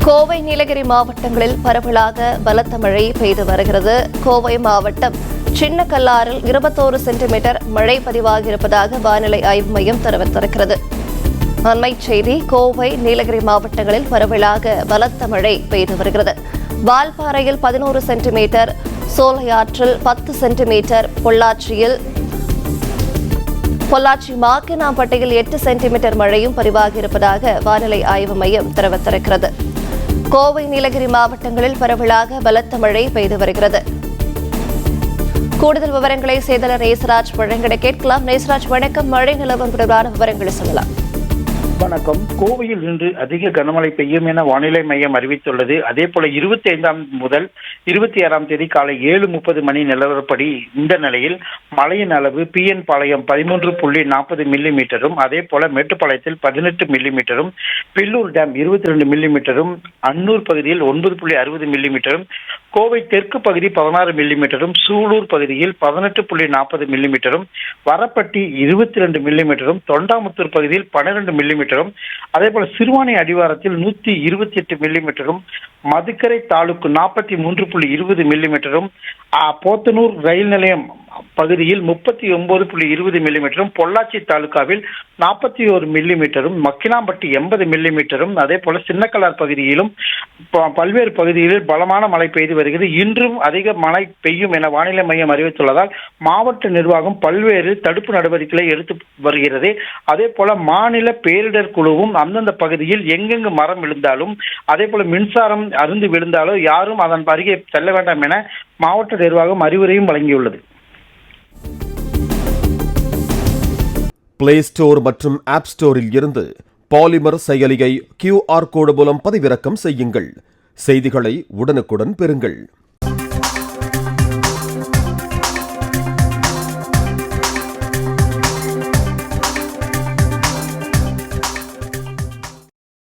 கோவை, நீலகிரி மாவட்டங்களில் பரவலாக பலத்த மழை பெய்து வருகிறது. கோவை மாவட்டம் சின்னக்கல்லாறில் 21 சென்டிமீட்டர் மழை பதிவாகியிருப்பதாக வானிலை ஆய்வு மையம் தெரிவித்திருக்கிறது. அண்மைச் செய்தி: கோவை, நீலகிரி மாவட்டங்களில் பரவலாக பலத்த மழை பெய்து வருகிறது. வால்பாறையில் 11 சென்டிமீட்டர், சோலையாற்றில் 10 சென்டிமீட்டர், பொள்ளாச்சி மாக்கினாம்பட்டியில் 8 சென்டிமீட்டர் மழையும் பதிவாகியிருப்பதாக வானிலை ஆய்வு மையம் தெரிவித்திருக்கிறது. கோவை, நீலகிரி மாவட்டங்களில் பரவலாக பலத்த மழை பெய்து வருகிறது. கூடுதல் விவரங்களை செய்தியாளர் நேசராஜ் வழங்கிட கேட்கலாம். நேசராஜ், வணக்கம். மழை நிலவரம் தொடர்பான விவரங்களை சொல்லலாம். வணக்கம். கோவையில் இன்று அதிக கனமழை பெய்யும் என வானிலை மையம் அறிவித்துள்ளது. அதேபோல 25 முதல் 26 தேதி காலை 7:30 மணி நிலவரப்படி இந்த நிலையில் மழையின் அளவு PN பாளையம் 13.40 மில்லிமீட்டரும், அதே போல மேட்டுப்பாளையத்தில் 18 மில்லிமீட்டரும், பில்லூர் டேம் 22 மில்லிமீட்டரும், அன்னூர் பகுதியில் 9.60 மில்லிமீட்டரும், கோவை தெற்கு பகுதி 16 மில்லிமீட்டரும், சூலூர் பகுதியில் 18.40 மில்லிமீட்டரும், வரப்பட்டி 22 மில்லிமீட்டரும், தொண்டாமுத்தூர் பகுதியில் 12 மில்லிமீட்டரும், அதேபோல சிறுவாணி அடிவாரத்தில் 128 மில்லிமீட்டரும், மதுக்கரை தாலுக்கு 43.20 மில்லிமீட்டரும், போத்தனூர் ரயில் நிலையம் பகுதியில் 39.20 மில்லிமீட்டரும், பொள்ளாச்சி தாலுகாவில் 41 மில்லிமீட்டரும், மக்கினாம்பட்டி 80 மில்லிமீட்டரும், அதே போல சின்னக்கல்லார் பகுதியிலும் பல்வேறு பகுதிகளில் பலமான மழை பெய்து வருகிறது. இன்றும் அதிக மழை பெய்யும் என வானிலை மையம் அறிவித்துள்ளதால் மாவட்ட நிர்வாகம் பல்வேறு தடுப்பு நடவடிக்கைகளை எடுத்து வருகிறது. அதே போல மாநில பேரிடர் குழுவும் அந்தந்த பகுதியில் எங்கெங்கு மரம் விழுந்தாலும், அதே போல மின்சாரம் அருந்து விழுந்தாலோ யாரும் அதன் அருகே செல்ல வேண்டாம் என மாவட்ட நிர்வாகம் அறிவுரையும் வழங்கியுள்ளது. பிளே ஸ்டோர் மற்றும் ஆப் ஸ்டோரில் இருந்து பாலிமர் செயலியை QR கோடு மூலம் பதிவிறக்கம் செய்யுங்கள். செய்திகளை உடனுக்குடன் பெறுங்கள்.